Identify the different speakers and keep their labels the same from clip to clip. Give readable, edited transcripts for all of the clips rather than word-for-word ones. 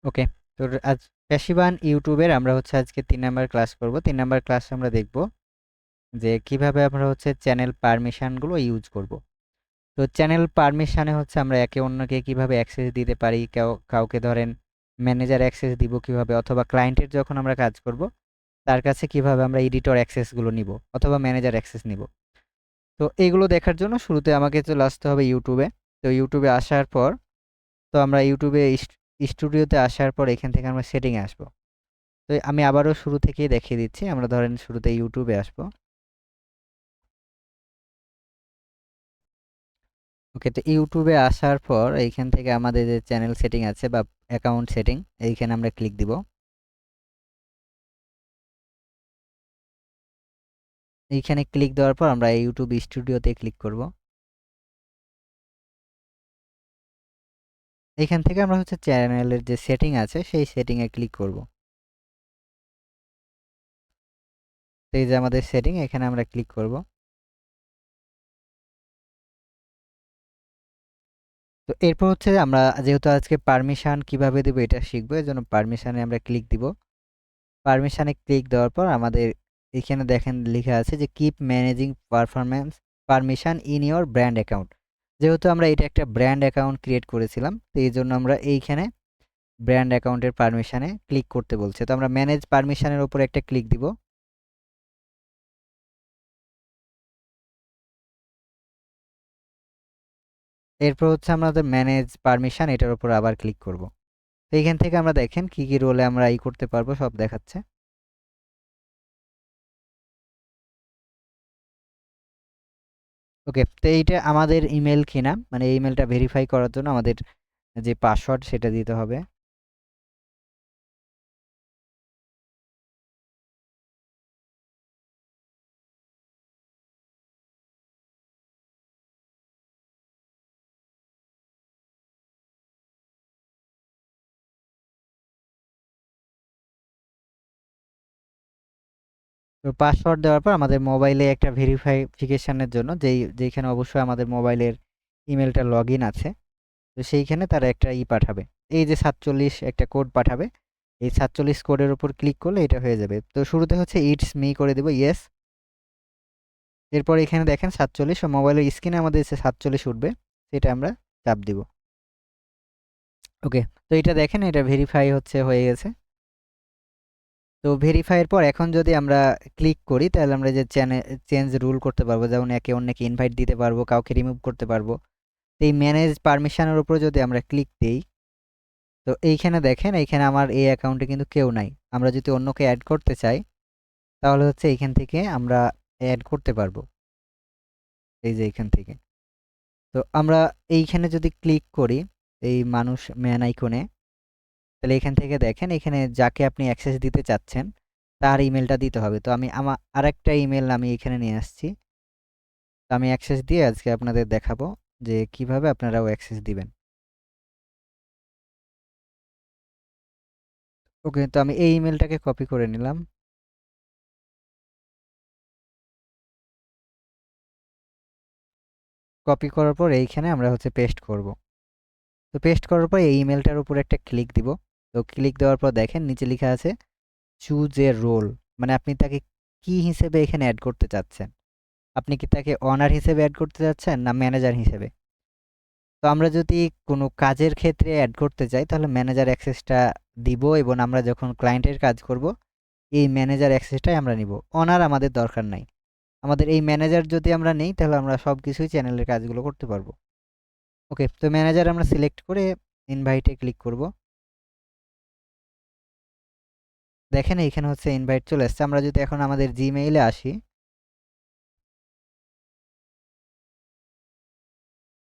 Speaker 1: ওকে। তো আজ প্যাশিভান ইউটিউবের আমরা হচ্ছে আজকে 3 নাম্বার ক্লাস করব। 3 নাম্বার ক্লাস আমরা দেখব যে কিভাবে আমরা হচ্ছে চ্যানেল পারমিশনগুলো ইউজ করব। তো চ্যানেল পারমিশনে হচ্ছে আমরা একে অন্যকে কিভাবে অ্যাক্সেস দিতে পারি, কাউকে ধরেন ম্যানেজার অ্যাক্সেস দিব কিভাবে, অথবা ক্লায়েন্টের যখন আমরা কাজ করব তার কাছে কিভাবে আমরা এডিটর অ্যাক্সেসগুলো নিব অথবা ম্যানেজার অ্যাক্সেস নিব। তো এইগুলো দেখার জন্য শুরুতে আমাকে চলে আসতে হবে ইউটিউবে। তো ইউটিউবে আসার পর তো আমরা ইউটিউবে স্টুডিওতে আসার পর এখান থেকে আমরা সেটিংয়ে আসবো। তো আমি আবারও শুরু থেকেই দেখিয়ে দিচ্ছি। আমরা ধরেন শুরুতে ইউটিউবে আসবো। ওকে, তো ইউটিউবে আসার পর এইখান থেকে আমাদের যে চ্যানেল সেটিং আছে বা অ্যাকাউন্ট সেটিং, এইখানে আমরা ক্লিক দিব। এইখানে ক্লিক দেওয়ার পর আমরা ইউটিউব স্টুডিওতে ক্লিক করব। এইখান থেকে আমরা হচ্ছে চ্যানেলের যে সেটিং আছে সেই সেটিংয়ে ক্লিক করব। তো এই যে আমাদের সেটিং, এখানে আমরা ক্লিক করব। তো এরপর হচ্ছে আমরা যেহেতু আজকে পারমিশন কিভাবে দেব এটা শিখবো, এজন্য পারমিশনে আমরা ক্লিক দিব। পারমিশনে ক্লিক দেওয়ার পর আমাদের এখানে দেখেন লেখা আছে যে keep managing performance permission in your brand account. যেহেতু আমরা এটা একটা ব্র্যান্ড অ্যাকাউন্ট ক্রিয়েট করেছিলাম, তো এই জন্য আমরা এইখানে ব্র্যান্ড অ্যাকাউন্টের পারমিশনে ক্লিক করতে বলছে। তো আমরা ম্যানেজ পারমিশনের উপর একটা ক্লিক দিব। এরপর হচ্ছে আমাদের ম্যানেজ পারমিশন, এটার উপর আবার ক্লিক করব। তো এইখান থেকে আমরা দেখেন কি কি রোলে আমরা করতে পারবো সব দেখাচ্ছে। ওকে, তো এইটা আমাদের ইমেল কিনা, মানে এই ইমেলটা ভেরিফাই করার জন্য আমাদের যে পাসওয়ার্ড সেটা দিতে হবে। তো পাসওয়ার্ড দেওয়ার পর আমাদের মোবাইলে একটা ভেরিফিকেশনের জন্য যেইখানে অবশ্যই আমাদের মোবাইলের ইমেলটা লগ ইন আছে, তো সেইখানে তারা একটা পাঠাবে। এই যে 47 একটা কোড পাঠাবে, এই 47 কোডের উপর ক্লিক করলে এটা হয়ে যাবে। তো শুরুতে হচ্ছে ইটস মি করে দেবো, ইয়েস। এরপর এখানে দেখেন 47 মোবাইলের স্ক্রিনে আমাদের যে 47 উঠবে সেটা আমরা চাপ দিব। ওকে, তো এটা দেখেন এটা ভেরিফাই হচ্ছে হয়ে গেছে। তো ভেরিফাইয়ের পর এখন যদি আমরা ক্লিক করি তাহলে আমরা যে চেঞ্জ রুল করতে পারবো, যেমন একে অন্যকে ইনভাইট দিতে পারবো, কাউকে রিমুভ করতে পারবো। তো এই ম্যানেজ পারমিশনের উপর যদি আমরা ক্লিক দিই, তো এইখানে দেখেন এইখানে আমার এই অ্যাকাউন্টে কিন্তু কেউ নাই। আমরা যদি অন্যকে অ্যাড করতে চাই তাহলে হচ্ছে এইখান থেকে আমরা অ্যাড করতে পারবো, এই যে এইখান থেকে। তো আমরা এইখানে যদি ক্লিক করি এই মানুষ ম্যান আইকনে, তাহলে এখান থেকে দেখেন এখানে যাকে আপনি অ্যাক্সেস দিতে চাচ্ছেন তার ইমেলটা দিতে হবে। তো আমি আমার আরেকটা ইমেল আমি এখানে নিয়ে আসছি। তো আমি অ্যাক্সেস দিয়ে আজকে আপনাদের দেখাবো যে কিভাবে আপনারাও অ্যাক্সেস দিবেন। ওকে, তো আমি এই ইমেলটাকে কপি করে নিলাম। কপি করার পর এইখানে আমরা হচ্ছে পেস্ট করব। তো পেস্ট করার পর এই ইমেলটার উপর একটা ক্লিক দিব। তো ক্লিক দেওয়ার পর দেখেন নিচে লেখা আছে চুজ এ রোল, মানে আপনি তাকে কি হিসেবে এখানে অ্যাড করতে চাচ্ছেন। আপনি কি তাকে অনার হিসেবে অ্যাড করতে চাচ্ছেন না ম্যানেজার হিসেবে। তো আমরা যদি কোনো কাজের ক্ষেত্রে অ্যাড করতে চাই তাহলে ম্যানেজার অ্যাক্সেসটা দিব, এবং আমরা যখন ক্লায়েন্টের কাজ করব এই ম্যানেজার অ্যাক্সেসটাই আমরা নিব। অনার আমাদের দরকার নাই। আমাদের এই ম্যানেজার যদি আমরা নেই তাহলে আমরা সব কিছুই চ্যানেলের কাজগুলো করতে পারবো। ওকে, তো ম্যানেজার আমরা সিলেক্ট করে ইনভাইটে ক্লিক করব। দেখেন এইখানে হচ্ছে ইনভাইট চলে আসছে। আমরা যদি এখন আমাদের জিমেইলে আসি,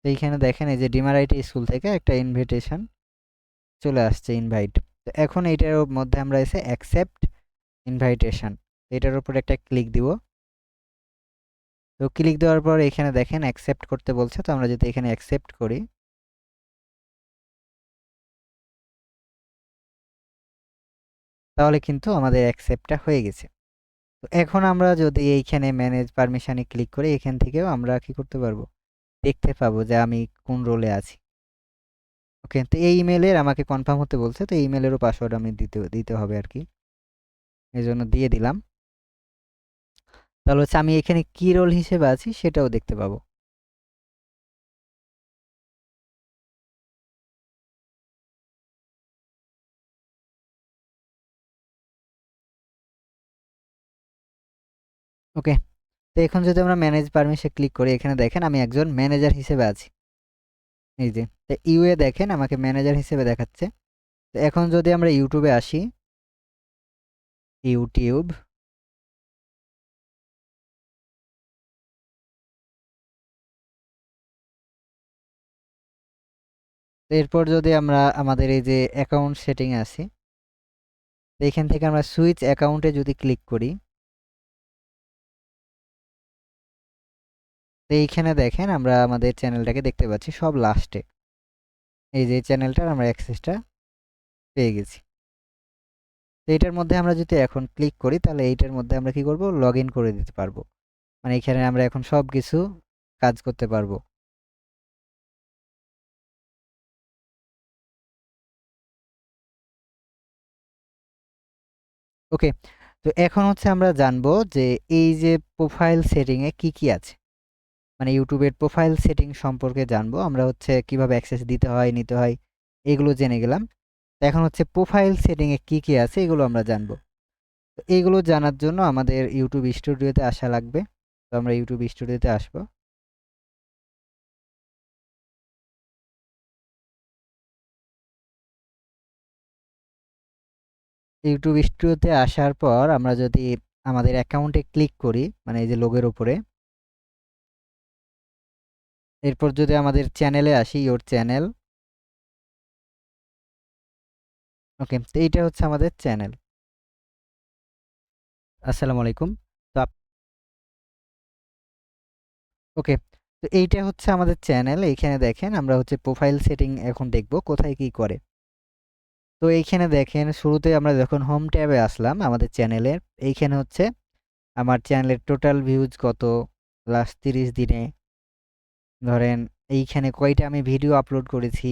Speaker 1: তো এইখানে দেখেন এই যে ডিমার আইটি স্কুল থেকে একটা ইনভিটেশন চলে আসছে, ইনভাইট। তো এখন এইটার মধ্যে আমরা এসে অ্যাকসেপ্ট ইনভাইটেশন, এটার উপর একটা ক্লিক দিব। তো ক্লিক দেওয়ার পর এখানে দেখেন অ্যাকসেপ্ট করতে বলছে। তো আমরা যদি এখানে অ্যাকসেপ্ট করি তাহলে কিন্তু আমাদের অ্যাকসেপ্টটা হয়ে গেছে। তো এখন আমরা যদি এইখানে ম্যানেজ পারমিশনে ক্লিক করি এখান থেকেও আমরা কি করতে পারবো, দেখতে পাবো যে আমি কোন রোলে আছি। ওকে, তো এই ইমেলের আমাকে কনফার্ম হতে বলছে, তো এই ইমেলেরও পাসওয়ার্ড আমি দিতে দিতে হবে আর কি, এই জন্য দিয়ে দিলাম। তাহলে হচ্ছে আমি এখানে কি রোল হিসেবে আছি সেটাও দেখতে পাবো। ওকে, তো এখন যদি আমরা ম্যানেজ পারমিশন ক্লিক করি, এখানে দেখেন আমি একজন ম্যানেজার হিসেবে আছি। এই যে ইউএ দেখেন আমাকে ম্যানেজার হিসেবে দেখাচ্ছে। তো এখন যদি আমরা ইউটিউবে আসি, ইউটিউব, তো এরপর যদি আমরা আমাদের এই যে অ্যাকাউন্ট সেটিংয়ে আসি, তো এখান থেকে আমরা সুইচ অ্যাকাউন্টে যদি ক্লিক করি, তো এইখানে দেখেন আমরা আমাদের চ্যানেলটাকে দেখতে পাচ্ছি সব লাস্টে। এই যে চ্যানেলটার আমরা অ্যাক্সেসটা পেয়ে গেছি। তো এটার মধ্যে আমরা যদি এখন ক্লিক করি, তাহলে এইটার মধ্যে আমরা কি করব, লগ ইন করে দিতে পারবো। মানে এখানে আমরা এখন সব কিছু কাজ করতে পারবো। ওকে, তো এখন হচ্ছে আমরা জানবো যে এই যে প্রোফাইল সেটিংয়ে কি কি আছে, মানে ইউটিউবের প্রোফাইল সেটিং সম্পর্কে জানবো আমরা, হচ্ছে কিভাবে অ্যাক্সেস দিতে হয় নিতে হয় এগুলো জেনে গেলাম। তো এখন হচ্ছে প্রোফাইল সেটিংয়ে কি কি আছে এগুলো আমরা জানবো। তো এইগুলো জানার জন্য আমাদের ইউটিউব স্টুডিওতে আসা লাগবে। তো আমরা ইউটিউব স্টুডিওতে আসবো। ইউটিউব স্টুডিওতে আসার পর আমরা যদি আমাদের অ্যাকাউন্টে ক্লিক করি, মানে এই যে লোগোর উপরে, এরপর যদি আমাদের চ্যানেলে আসি, ইওর চ্যানেল। ওকে, তো এইটা হচ্ছে আমাদের চ্যানেল। আসসালামু আলাইকুম। তো ওকে, তো এইটা হচ্ছে আমাদের চ্যানেল। এইখানে দেখেন আমরা হচ্ছে প্রোফাইল সেটিং এখন দেখব কোথায় কি করে। তো এইখানে দেখেন শুরুতে আমরা যখন হোম ট্যাবে আসলাম আমাদের চ্যানেলের, এইখানে হচ্ছে আমার চ্যানেলের টোটাল ভিউজ কত লাস্ট 30 দিনে, ধরেন এইখানে কয়টা আমি ভিডিও আপলোড করেছি,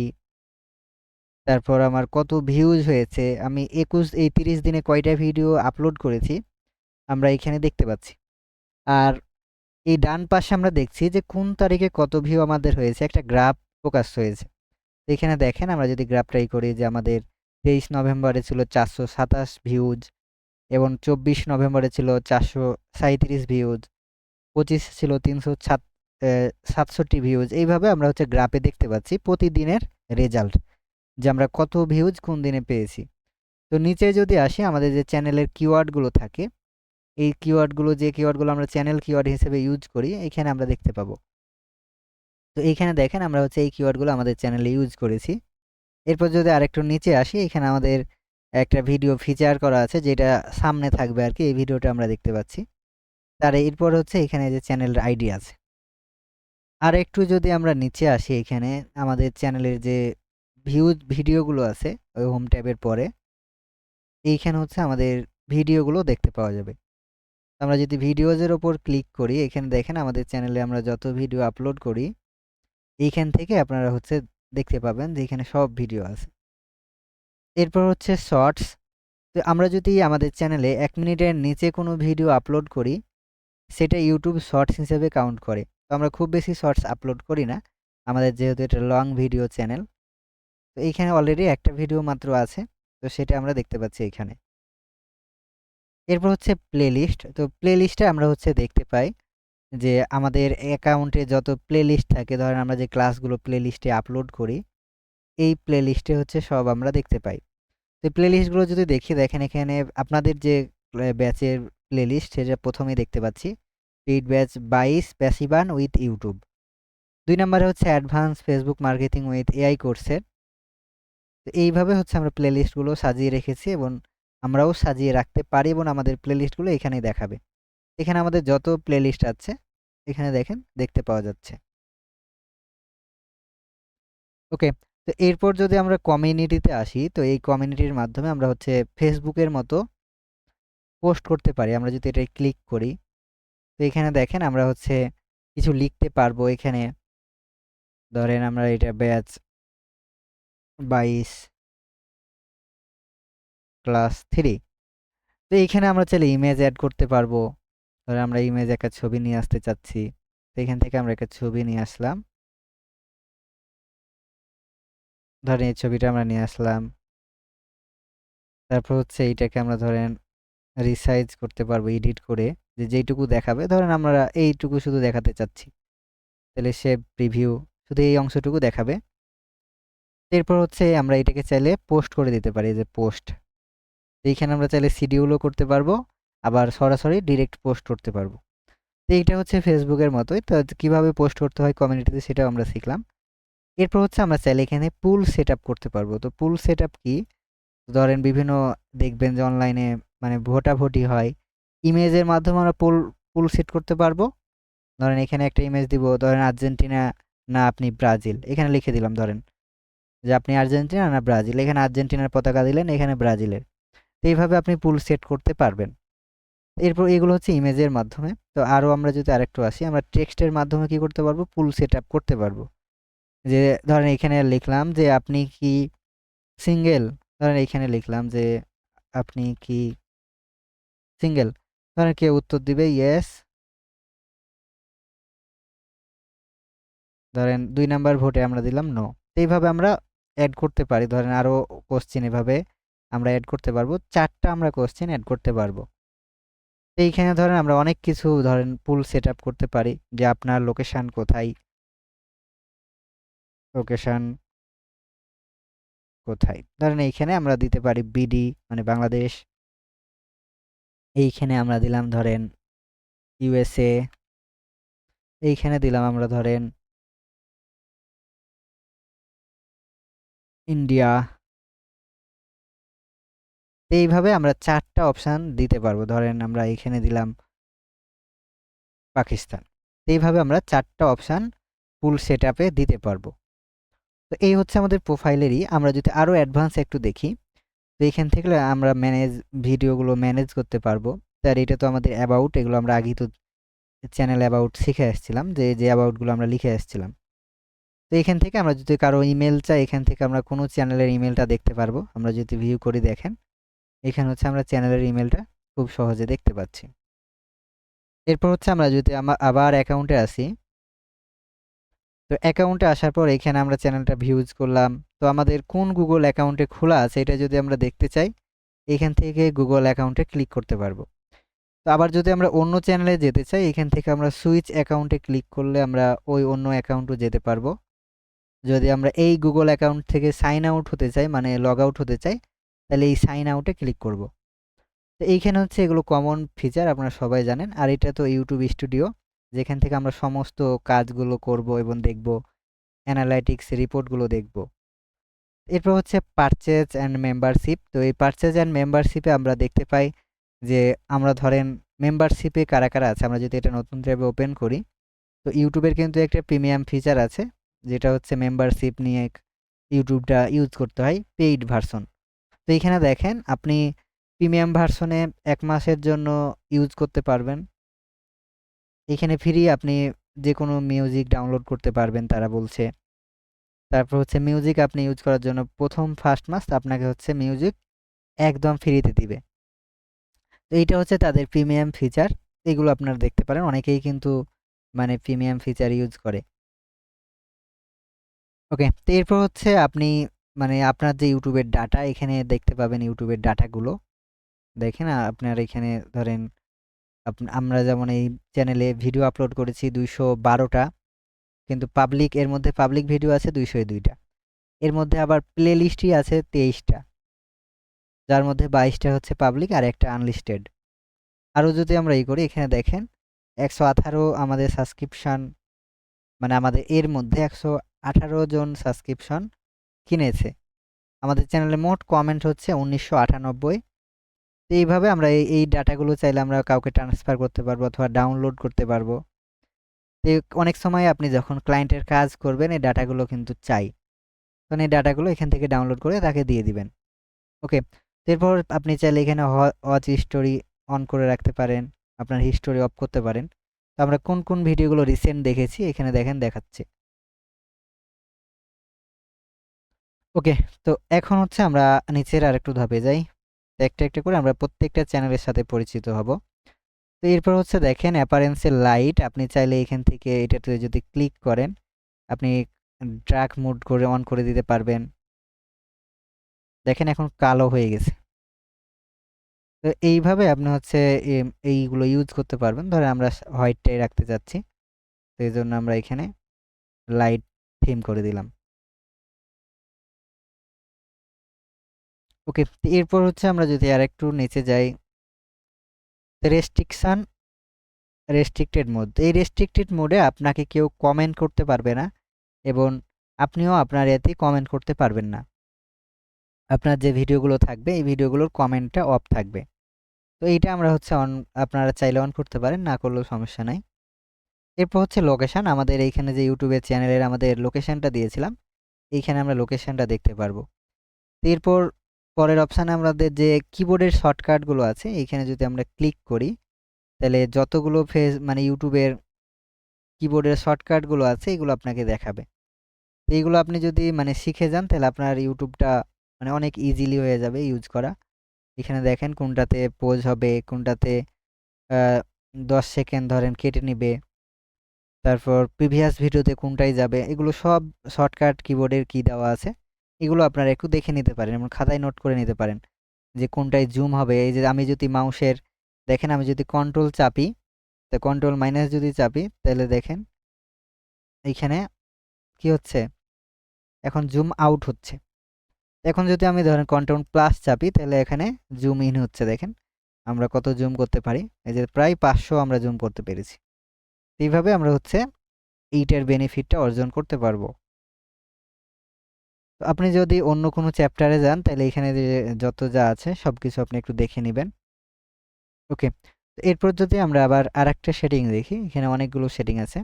Speaker 1: তারপর আমার কত ভিউজ হয়েছে, আমি 30 দিনে কয়টা ভিডিও আপলোড করেছি আমরা এখানে দেখতে পাচ্ছি। আর এই ডান পাশে আমরা দেখছি যে কোন তারিখে কত ভিউ আমাদের হয়েছে, একটা গ্রাফ প্রকাশ হয়েছে। তো এখানে দেখেন আমরা যদি গ্রাফটাই করি, যে আমাদের 23 নভেম্বরে ছিল 427 ভিউজ, এবং 24 নভেম্বরে ছিল 437 ভিউজ, 25 ছিল 367 ভিউজ। এইভাবে আমরা হচ্ছে গ্রাফে দেখতে পাচ্ছি প্রতিদিনের রেজাল্ট, যে আমরা কত ভিউজ কোন দিনে পেয়েছি। তো নিচে যদি আসি, আমাদের যে চ্যানেলের কিওয়ার্ডগুলো থাকে, এই কিওয়ার্ডগুলো, যে কিওয়ার্ডগুলো আমরা চ্যানেল কিওয়ার্ড হিসেবে ইউজ করি, এখানে আমরা দেখতে পাবো। তো এইখানে দেখেন আমরা হচ্ছে এই কিওয়ার্ডগুলো আমাদের চ্যানেলে ইউজ করেছি। এরপর যদি আরেকটু নিচে আসি, এখানে আমাদের একটা ভিডিও ফিচার করা আছে যেটা সামনে থাকবে আর কি, এই ভিডিওটা আমরা দেখতে পাচ্ছি। তার এরপর হচ্ছে এখানে যে চ্যানেল আইডি আছে। আর একটু যদি আমরা নিচে আসি, এখানে আমাদের চ্যানেলের যে ভিডিওগুলো আছে ওই হোম ট্যাবের পরে, এইখানে হচ্ছে আমাদের ভিডিওগুলো দেখতে পাওয়া যাবে। আমরা যদি ভিডিওজের ওপর ক্লিক করি, এখানে দেখেন আমাদের চ্যানেলে আমরা যত ভিডিও আপলোড করি, এইখান থেকে আপনারা হচ্ছে দেখতে পাবেন যে এখানে সব ভিডিও আছে। এরপর হচ্ছে শর্টস। তো আমরা যদি আমাদের চ্যানেলে 1 মিনিটের নিচে কোনো ভিডিও আপলোড করি, সেটা ইউটিউব শর্টস হিসেবে কাউন্ট করে। তো আমরা খুব বেশি শর্টস আপলোড করি না, আমাদের যেহেতু এটা লং ভিডিও চ্যানেল। তো এইখানে অলরেডি একটা ভিডিও মাত্র আছে, তো সেটা আমরা দেখতে পাচ্ছি এখানে। এরপর হচ্ছে প্লেলিস্ট। তো প্লেলিস্টে আমরা হচ্ছে দেখতে পাই যে আমাদের অ্যাকাউন্টে যত প্লেলিস্ট থাকে, ধরেন আমরা যে ক্লাসগুলো প্লেলিস্টে আপলোড করি, এই প্লেলিস্টে হচ্ছে সব আমরা দেখতে পাই। তো প্লেলিস্টগুলো যদি দেখি, দেখেন এখানে আপনাদের যে ব্যাচের প্লেলিস্ট সেটা প্রথমেই দেখতে পাচ্ছি, পেইড ব্যাচ 22 প্যাসিভান উইথ ইউটিউব। 2 নম্বরে হচ্ছে advance Facebook marketing with AI কোর্সের। তো এইভাবে হচ্ছে আমরা প্লেলিস্টগুলো সাজিয়ে রেখেছি, এবং আমরাও সাজিয়ে রাখতে পারি, এবং আমাদের প্লেলিস্টগুলো এখানেই দেখাবে। এখানে আমাদের যত প্লেলিস্ট আছে এখানে দেখেন দেখতে পাওয়া যাচ্ছে। ওকে, তো এরপর যদি আমরা কমিউনিটিতে আসি, তো এই কমিউনিটির মাধ্যমে আমরা হচ্ছে ফেসবুকের মতো পোস্ট করতে পারি। আমরা যদি এটায় ক্লিক করি, তো এখানে দেখেন আমরা হচ্ছে কিছু লিখতে পারবো। এখানে ধরেন আমরা এটা ব্যাচ 22+3। তো এইখানে আমরা চাইলে ইমেজ অ্যাড করতে পারবো। ধরেন আমরা ইমেজ একটা ছবি নিয়ে আসতে চাচ্ছি, তো এখান থেকে আমরা একটা ছবি নিয়ে আসলাম। ধরেন এই ছবিটা আমরা নিয়ে আসলাম, তারপর হচ্ছে এইটাকে আমরা ধরেন রিসাইজ করতে পারবো এডিট করে, যে যেইটুকু দেখাবে। ধরেন আমরা এইটুকু শুধু দেখাতে চাচ্ছি, তাহলে সে প্রিভিউ শুধু এই অংশটুকু দেখাবে। এরপর হচ্ছে আমরা এটাকে চাইলে পোস্ট করে দিতে পারি, যে পোস্ট। এইখানে আমরা চাইলে শিডিউলও করতে পারবো, আবার সরাসরি ডিরেক্ট পোস্ট করতে পারবো। তো এইটা হচ্ছে ফেসবুকের মতোই। তো কিভাবে পোস্ট করতে হয় কমিউনিটিতে সেটাও আমরা শিখলাম। এরপর হচ্ছে আমরা চাইলে এখানে পুল সেট আপ করতে পারবো। তো পুল সেট আপ কি? ধরেন বিভিন্ন দেখবেন যে অনলাইনে মানে ভোটাভুটি হয়, ইমেজের মাধ্যমে আমরা পুল পুল সেট করতে পারবো। ধরেন এখানে একটা ইমেজ দিব, ধরেন আর্জেন্টিনা না আপনি ব্রাজিল, এখানে লিখে দিলাম ধরেন যে আপনি আর্জেন্টিনা না ব্রাজিল, এখানে আর্জেন্টিনার পতাকা দিলেন, এখানে ব্রাজিলের। তো এইভাবে আপনি পুল সেট করতে পারবেন। এরপর এগুলো হচ্ছে ইমেজের মাধ্যমে। তো আরও আমরা যদি আরেকটু আসি, আমরা টেক্সটের মাধ্যমে কি করতে পারবো? পুল সেট আপ করতে পারবো। যে ধরেন এখানে লিখলাম যে আপনি কি সিঙ্গেল, ধরেন এখানে লিখলাম যে আপনি কি সিঙ্গেল, ধরেন কেউ উত্তর দিবে ইয়েস, ধরেন 2 নাম্বার ভোটে আমরা দিলাম নো। তো এইভাবে আমরা অ্যাড করতে পারি। ধরেন আরও কোশ্চেন এভাবে আমরা অ্যাড করতে পারবো, 4টা আমরা কোশ্চেন অ্যাড করতে পারবো। তো এইখানে ধরেন আমরা অনেক কিছু ধরেন পুল সেট আপ করতে পারি, যে আপনার লোকেশান কোথায়, লোকেশান কোথায়। ধরেন এইখানে আমরা দিতে পারি বিডি মানে বাংলাদেশ, এইখানে আমরা দিলাম ধরেন ইউএসএ, এইখানে দিলাম আমরা ধরেন ইন্ডিয়া। তো এইভাবে আমরা 4টা অপশান দিতে পারবো। ধরেন আমরা এইখানে দিলাম পাকিস্তান। তো এইভাবে আমরা 4টা অপশান ফুল সেট আপে দিতে পারবো। তো এই হচ্ছে আমাদের প্রোফাইলেরই। আমরা যদি আরও অ্যাডভান্স একটু দেখি, তো এইখান থেকে আমরা ভিডিওগুলো ম্যানেজ করতে পারবো। তার এটা তো আমাদের অ্যাবাউট, এগুলো আমরা আগেই তো চ্যানেল অ্যাবাউট শিখে আসছিলাম, যে যে অ্যাবাউটগুলো আমরা লিখে আসছিলাম। তো এখান থেকে আমরা যদি কারো ইমেল চাই, এখান থেকে আমরা কোনো চ্যানেলের ইমেলটা দেখতে পারবো। আমরা যদি ভিউ করি দেখেন, এখানে হচ্ছে আমরা চ্যানেলের ইমেলটা খুব সহজে দেখতে পাচ্ছি। এরপর হচ্ছে আমরা যদি আবার অ্যাকাউন্টে আসি, তো অ্যাকাউন্টে আসার পর এখানে আমরা চ্যানেলটা ভিউজ করলাম। তো আমাদের কোন গুগল অ্যাকাউন্টে খোলা আছে এটা যদি আমরা দেখতে চাই, এখান থেকে গুগল অ্যাকাউন্টে ক্লিক করতে পারবো। তো আবার যদি আমরা অন্য চ্যানেলে যেতে চাই, এখান থেকে আমরা সুইচ অ্যাকাউন্টে ক্লিক করলে আমরা ওই অন্য অ্যাকাউন্টও যেতে পারবো। যদি আমরা এই গুগল অ্যাকাউন্ট থেকে সাইন আউট হতে চাই মানে লগ আউট হতে চাই, তাহলে এই সাইন আউটে ক্লিক করব। তো এইখানে হচ্ছে এগুলো কমন ফিচার, আপনারা সবাই জানেন। আর এটা তো ইউটিউব স্টুডিও, যেখান থেকে আমরা সমস্ত কাজগুলো করব এবং দেখব, অ্যানালাইটিক্স রিপোর্টগুলো দেখব। এরপর হচ্ছে পারচেজ অ্যান্ড মেম্বারশিপ। তো এই পারচেজ অ্যান্ড মেম্বারশিপে আমরা দেখতে পাই যে আমরা ধরেন মেম্বারশিপে কারা কারা আছে। আমরা যদি এটা নতুন ট্যাবে ওপেন করি, তো ইউটিউবের কিন্তু একটা প্রিমিয়াম ফিচার আছে, যেটা হচ্ছে মেম্বারশিপ নিয়ে ইউটিউবটা ইউজ করতে হয় পেইড ভার্সন। তো এইখানে দেখেন আপনি প্রিমিয়াম ভার্সনে 1 মাসের জন্য ইউজ করতে পারবেন। এখানে ফ্রি আপনি যে কোনো মিউজিক ডাউনলোড করতে পারবেন তারা বলছে। তারপর হচ্ছে মিউজিক আপনি ইউজ করার জন্য প্রথম ফার্স্ট মাস আপনাকে হচ্ছে মিউজিক একদম ফ্রিতে দিবে। তো এইটা হচ্ছে তাদের প্রিমিয়াম ফিচার, এগুলো আপনারা দেখতে পারেন। অনেকেই কিন্তু মানে প্রিমিয়াম ফিচার ইউজ করে। ওকে, তো এরপর হচ্ছে আপনি মানে আপনার যে ইউটিউবের ডাটা এখানে দেখতে পাবেন, ইউটিউবের ডাটাগুলো দেখেন। আপনার এখানে ধরেন আমরা যেমন এই চ্যানেলে ভিডিও আপলোড করেছি 212টা, কিন্তু পাবলিক, এর মধ্যে পাবলিক ভিডিও আছে 202টা। এর মধ্যে আবার প্লে লিস্টই আছে 23টা, যার মধ্যে 22টা হচ্ছে পাবলিক আর একটা আনলিস্টেড। আরও যদি আমরা এই করি, এখানে দেখেন 118 আমাদের সাবস্ক্রিপশন, মানে আমাদের এর মধ্যে 118 জন সাবস্ক্রিপশন কিনেছে। আমাদের চ্যানেলে মোট কমেন্ট হচ্ছে 1998। তো এইভাবে আমরা এই ডাটাগুলো চাইলে আমরা কাউকে ট্রান্সফার করতে পারবো অথবা ডাউনলোড করতে পারবো। তো অনেক সময় আপনি যখন ক্লায়েন্টের কাজ করবেন এই ডাটাগুলো কিন্তু চাই, তখন এই ডাটাগুলো এখান থেকে ডাউনলোড করে তাকে দিয়ে দিবেন। ওকে, এরপর আপনি চাইলে এখানে ওয়াচ হিস্টোরি অন করে রাখতে পারেন, আপনার হিস্টোরি অফ করতে পারেন। তো আমরা কোন কোন ভিডিওগুলো রিসেন্ট দেখেছি এখানে দেখেন দেখাচ্ছে। ওকে, তো এখন হচ্ছে আমরা নিচের আরেকটু ধাপে যাই। তো একটা একটা করে আমরা প্রত্যেকটা চ্যানেলের সাথে পরিচিত হব। তো এরপর হচ্ছে দেখেন অ্যাপারেন্সের লাইট, আপনি চাইলে এখান থেকে এটাতে যদি ক্লিক করেন আপনি ডার্ক মোড করে অন করে দিতে পারবেন। দেখেন এখন কালো হয়ে গেছে। তো এইভাবে আপনি হচ্ছে এইগুলো ইউজ করতে পারবেন। ধরেন আমরা হোয়াইটটাই রাখতে চাচ্ছি, তো এই জন্য আমরা এখানে লাইট থিম করে দিলাম। ওকে, এরপর হচ্ছে আমরা যদি আর একটু নিচে যাই, রেস্ট্রিকশন, রেস্ট্রিক্টেড মোড। এই রেস্ট্রিক্টেড মোডে আপনাকে কেউ কমেন্ট করতে পারবে না এবং আপনিও আপনার এতে কমেন্ট করতে পারবেন না। আপনার যে ভিডিওগুলো থাকবে এই ভিডিওগুলোর কমেন্টটা অফ থাকবে। তো এইটা আমরা হচ্ছে অন, আপনারা চাইলে অন করতে পারেন, না করলেও সমস্যা নাই। এরপর হচ্ছে লোকেশন, আমাদের এইখানে যে ইউটিউবের চ্যানেলের আমাদের লোকেশনটা দিয়েছিলাম, এইখানে আমরা লোকেশনটা দেখতে পারবো। এরপর পরের অপশানে আমাদের যে কিবোর্ডের শর্টকাটগুলো আছে এইখানে যদি আমরা ক্লিক করি তাহলে যতগুলো মানে ইউটিউবের কিবোর্ডের শর্টকাটগুলো আছে এগুলো আপনাকে দেখাবে। তো এইগুলো আপনি যদি মানে শিখে যান তাহলে আপনার ইউটিউবটা মানে অনেক ইজিলি হয়ে যাবে ইউজ করা। এখানে দেখেন কোনটাতে পোজ হবে, কোনটাতে 10 সেকেন্ড ধরেন কেটে নিবে, তারপর প্রিভিয়াস ভিডিওতে কোনটায় যাবে, এগুলো সব শর্টকাট কিবোর্ডের কি দেওয়া আছে, এগুলো আপনারা একটু দেখে নিতে পারেন এবং খাতায় নোট করে নিতে পারেন যে কোনটায় জুম হবে। এই যে আমি যদি মাউসের, দেখেন আমি যদি কন্ট্রোল চাপি, তো কন্ট্রোল মাইনাস যদি চাপি তাহলে দেখেন এইখানে কি হচ্ছে, এখন জুম আউট হচ্ছে। এখন যদি আমি ধরেন কন্ট্রোল প্লাস চাপি তাহলে এখানে জুম ইন হচ্ছে। দেখেন আমরা কত জুম করতে পারি, এই যে প্রায় 500 আমরা জুম করতে পেরেছি। এইভাবে আমরা হচ্ছে এইটার বেনিফিটটা অর্জন করতে পারবো। তো আপনি যদি অন্য কোনো চ্যাপ্টারে যান তাহলে এখানে যে যত যা আছে সব কিছু আপনি একটু দেখে নেবেন। ওকে, এরপর যদি আমরা আবার আরেকটা সেটিং দেখি, এখানে অনেকগুলো সেটিং আছে।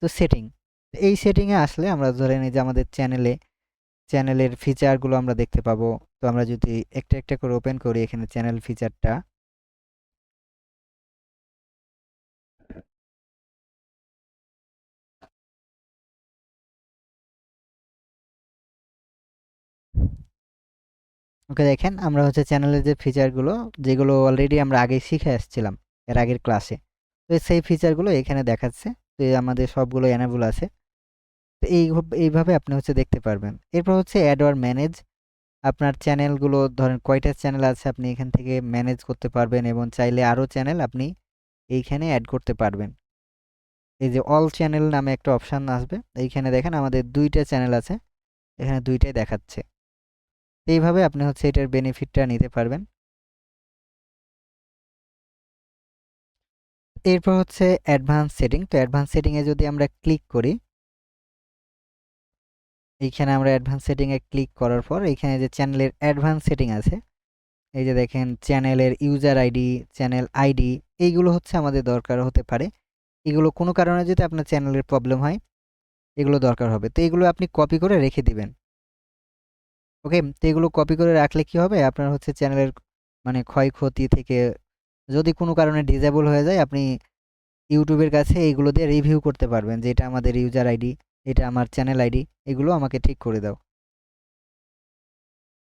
Speaker 1: তো সেটিং, এই সেটিংয়ে আসলে আমরা ধরেন এই যে আমাদের চ্যানেলের ফিচারগুলো আমরা দেখতে পাবো। তো আমরা যদি একটা একটা করে ওপেন করি এখানে চ্যানেল ফিচারটা, ওকে দেখেন আমরা হচ্ছে চ্যানেলের যে ফিচারগুলো যেগুলো অলরেডি আমরা আগে শিখে আসছিলাম এর আগের ক্লাসে, তো সেই ফিচারগুলো এখানে দেখাচ্ছে। তো এই আমাদের সবগুলো এনাবল আছে। তো এইভাবে আপনি হচ্ছে দেখতে পারবেন। এরপর হচ্ছে অ্যাড অর ম্যানেজ, আপনার চ্যানেলগুলো ধরেন কয়টা চ্যানেল আছে আপনি এখান থেকে ম্যানেজ করতে পারবেন এবং চাইলে আরও চ্যানেল আপনি এইখানে অ্যাড করতে পারবেন। এই যে অল চ্যানেল নামে একটা অপশান আসবে, এইখানে দেখেন আমাদের 2টা চ্যানেল আছে, এখানে 2টাই দেখাচ্ছে। এইভাবে আপনি হচ্ছে এটার বেনিফিটটা নিতে পারবেন। এরপর হচ্ছে অ্যাডভান্স সেটিং। তো অ্যাডভান্স সেটিংয়ে যদি আমরা ক্লিক করি, এইখানে আমরা অ্যাডভান্স সেটিংয়ে ক্লিক করার পর এইখানে যে চ্যানেলের অ্যাডভান্স সেটিং আছে, এই যে দেখেন চ্যানেলের ইউজার আইডি, চ্যানেল আইডি, এইগুলো হচ্ছে আমাদের দরকার হতে পারে। এগুলো কোনো কারণে যদি আপনার চ্যানেলের প্রবলেম হয় এগুলো দরকার হবে। তো এগুলো আপনি কপি করে রেখে দিবেন। ওকে, তো এগুলো কপি করে রাখলে কি হবে, আপনার হচ্ছে চ্যানেলের মানে ক্ষয়ক্ষতি থেকে যদি কোনো কারণে ডিসেবল হয়ে যায় আপনি ইউটিউবের কাছে এইগুলো দিয়ে রিভিউ করতে পারবেন যে এটা আমাদের ইউজার আইডি, এটা আমার চ্যানেল আইডি, এগুলো আমাকে ঠিক করে দাও।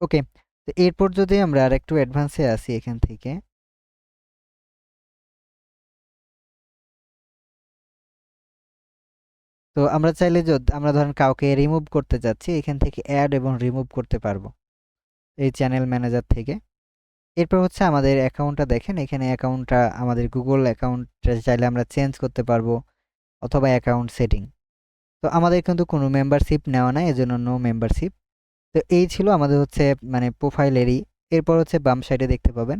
Speaker 1: ওকে, তো এরপর যদি আমরা আর একটু অ্যাডভান্সে আসি এখান থেকে, তো আমরা চাইলে যদি আমরা ধরেন কাউকে রিমুভ করতে চাচ্ছি এখান থেকে অ্যাড এবং রিমুভ করতে পারবো এই চ্যানেল ম্যানেজার থেকে। এরপর হচ্ছে আমাদের অ্যাকাউন্টটা দেখেন, এখানে অ্যাকাউন্টটা আমাদের গুগল অ্যাকাউন্টটা চাইলে আমরা চেঞ্জ করতে পারবো অথবা অ্যাকাউন্ট সেটিং। তো আমাদের কিন্তু কোনো মেম্বারশিপ নেওয়া নাই, এজন্য নো মেম্বারশিপ। তো এই ছিল আমাদের হচ্ছে মানে প্রোফাইলেরই। এরপর হচ্ছে বাম সাইডে দেখতে পাবেন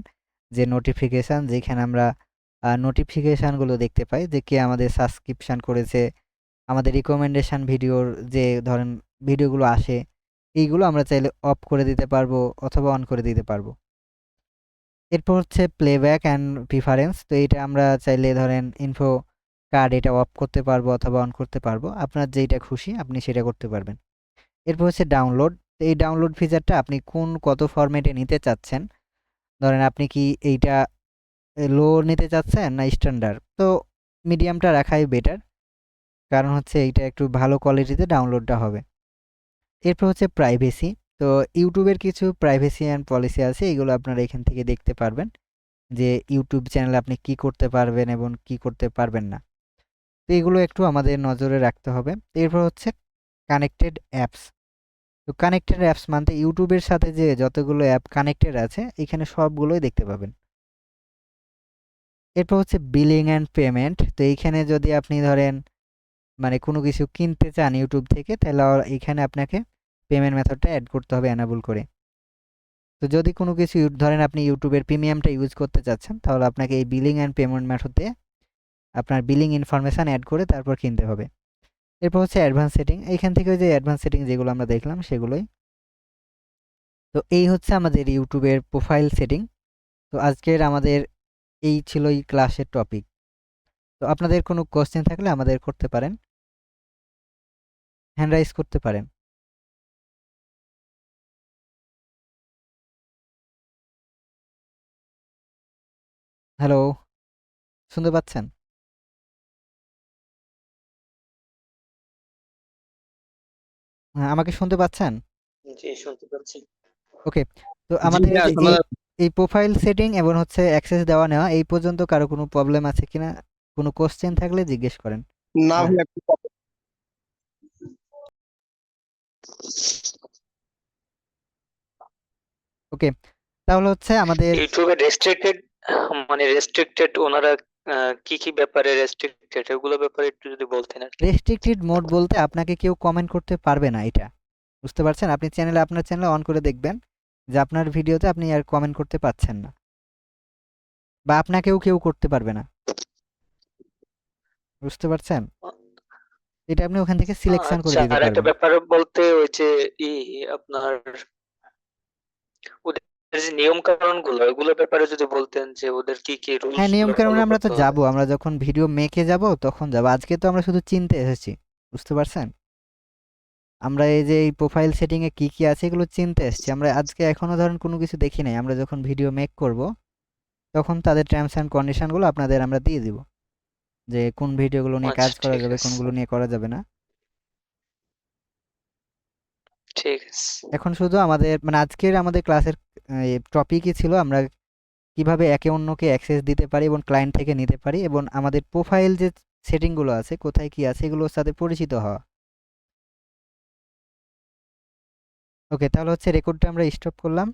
Speaker 1: যে নোটিফিকেশান, যেখানে আমরা নোটিফিকেশানগুলো দেখতে পাই যে কে আমাদের সাবস্ক্রিপশান করেছে, আমাদের রিকমেন্ডেশন ভিডিওর যে ধরেন ভিডিওগুলো আসে এইগুলো আমরা চাইলে অফ করে দিতে পারবো অথবা অন করে দিতে পারবো। এরপর হচ্ছে প্লেব্যাক অ্যান্ড প্রিফারেন্স, তো এটা আমরা চাইলে ধরেন ইনফো কার্ড এটা অফ করতে পারবো অথবা অন করতে পারবো, আপনার যেইটা খুশি আপনি সেটা করতে পারবেন। এরপর হচ্ছে ডাউনলোড, তো এই ডাউনলোড ফিচারটা আপনি কত ফরম্যাটে নিতে চাচ্ছেন, ধরেন আপনি কি এইটা লো নিতে চাচ্ছেন না স্ট্যান্ডার্ড, তো মিডিয়ামটা রাখাই বেটার, কারণ হচ্ছে এইটা একটু ভালো কোয়ালিটিতে ডাউনলোডটা হবে। এরপর হচ্ছে প্রাইভেসি। তো ইউটিউবের কিছু প্রাইভেসি অ্যান্ড পলিসি আছে, এগুলো আপনারা এখান থেকে দেখতে পারবেন যে ইউটিউব চ্যানেলে আপনি কি করতে পারবেন এবং কি করতে পারবেন না। তো এগুলো একটু আমাদের নজরে রাখতে হবে। এরপর হচ্ছে কানেক্টেড অ্যাপস। তো কানেক্টেড অ্যাপস মানতে ইউটিউবের সাথে যে যতগুলো অ্যাপ কানেক্টেড আছে এখানে সবগুলোই দেখতে পাবেন। এরপর হচ্ছে বিলিং অ্যান্ড পেমেন্ট। তো এইখানে যদি আপনি ধরেন মানে কোনো কিছু কিনতে চান ইউটিউব থেকে, তাহলে এখানে আপনাকে পেমেন্ট মেথডটা অ্যাড করতে হবে এনাবল করে। তো যদি কোনো কিছু ধরেন আপনি ইউটিউবের প্রিমিয়ামটা ইউজ করতে চাচ্ছেন, তাহলে আপনাকে এই বিলিং অ্যান্ড পেমেন্ট মেথডে আপনার বিলিং ইনফরমেশান অ্যাড করে তারপর কিনতে হবে। এরপর হচ্ছে অ্যাডভান্স সেটিং। এইখান থেকে যে অ্যাডভান্স সেটিং যেগুলো আমরা দেখলাম সেগুলোই। তো এই হচ্ছে আমাদের ইউটিউবের প্রোফাইল সেটিং। তো আজকের আমাদের এই ছিল এই ক্লাসের টপিক। তো আপনাদের কোনো কোশ্চেন থাকলে আমাদের করতে পারেন, হ্যান্ড রাইজ করতে পারেন। হ্যালো, শুনতে পাচ্ছেন? হ্যাঁ, আমাকে শুনতে পাচ্ছেন?
Speaker 2: জি, শুনতে পাচ্ছি।
Speaker 1: ওকে। তো
Speaker 2: জি
Speaker 1: আমাদের এই
Speaker 2: ভাইয়া,
Speaker 1: যে এই প্রোফাইল সেটিং এবং হচ্ছে অ্যাক্সেস দেওয়া নেওয়া এই পর্যন্ত কারো কোনো প্রবলেম আছে কিনা, কোনো কোশ্চেন থাকলে জিজ্ঞেস করেন।
Speaker 2: না
Speaker 1: আর
Speaker 2: ভাইয়া,
Speaker 1: ওকে, তাহলে হচ্ছে আমাদের
Speaker 2: ইউটিউবে রেস্ট্রিক্টেড, মানে রেস্ট্রিক্টেড ওনারা কি কি ব্যাপারে রেস্ট্রিক্টেড, এগুলো ব্যাপারে একটু যদি বলতেন আর কি।
Speaker 1: রেস্ট্রিক্টেড মোড বলতে আপনাকে কেউ কমেন্ট করতে পারবে না, এটা বুঝতে পারছেন? আপনি আপনার চ্যানেলে অন করে দেখবেন যে আপনার ভিডিওতে আপনি আর কমেন্ট করতে পারছেন না, বা আপনাকেও কেউ করতে পারবে না, বুঝতে পারছেন? এটা আপনি ওখান থেকে সিলেকশন করে
Speaker 2: আচ্ছা,
Speaker 1: দিতে
Speaker 2: আর একটা
Speaker 1: পারবেন।
Speaker 2: ব্যাপার বলতে ওই যে ই আপনার ওদের যে নিয়ম কানুন গুলো, ওগুলোর ব্যাপারে যদি বলতেন যে ওদের কি কি রুলস
Speaker 1: হ্যাঁ,
Speaker 2: গুলো
Speaker 1: নিয়মকানুনে
Speaker 2: ফলো
Speaker 1: আমরা তো
Speaker 2: করতে হবে।
Speaker 1: যাবো, আমরা যখন ভিডিও মেকে যাব তখন যাব। আজকে তো আমরা শুধু চিনতে এসেছি, বুঝতে পারছেন? আমরা এই যে এই প্রোফাইল সেটিং এ কি কি আছে এগুলো চিনতে এসেছি আমরা আজকে। এখনো ধরেন কোনো কিছু দেখি নাই, আমরা যখন ভিডিও মেক করব তখন তাদের টার্মস অ্যান্ড কন্ডিশন গুলো আপনাদের আমরা দিয়ে দিব, যে কোন ভিডিওগুলো নিয়ে কাজ
Speaker 2: আচ্ছা,
Speaker 1: করা
Speaker 2: ঠিক
Speaker 1: যাবে,
Speaker 2: আছে,
Speaker 1: কোনগুলো নিয়ে করা যাবে না।
Speaker 2: ঠিক আছে।
Speaker 1: এখন শুধু আমাদের মানে আজকের আমাদের ক্লাসের টপিকই ছিল আমরা কিভাবে একে অন্যকে অ্যাক্সেস দিতে পারি এবং ক্লায়েন্ট থেকে নিতে পারি, এবং আমাদের প্রোফাইল যে সেটিংগুলো আছে কোথায় কি আছে এগুলোর সাথে পরিচিত হওয়া। ওকে, তাহলে হচ্ছে রেকর্ডটা আমরা স্টপ করলাম।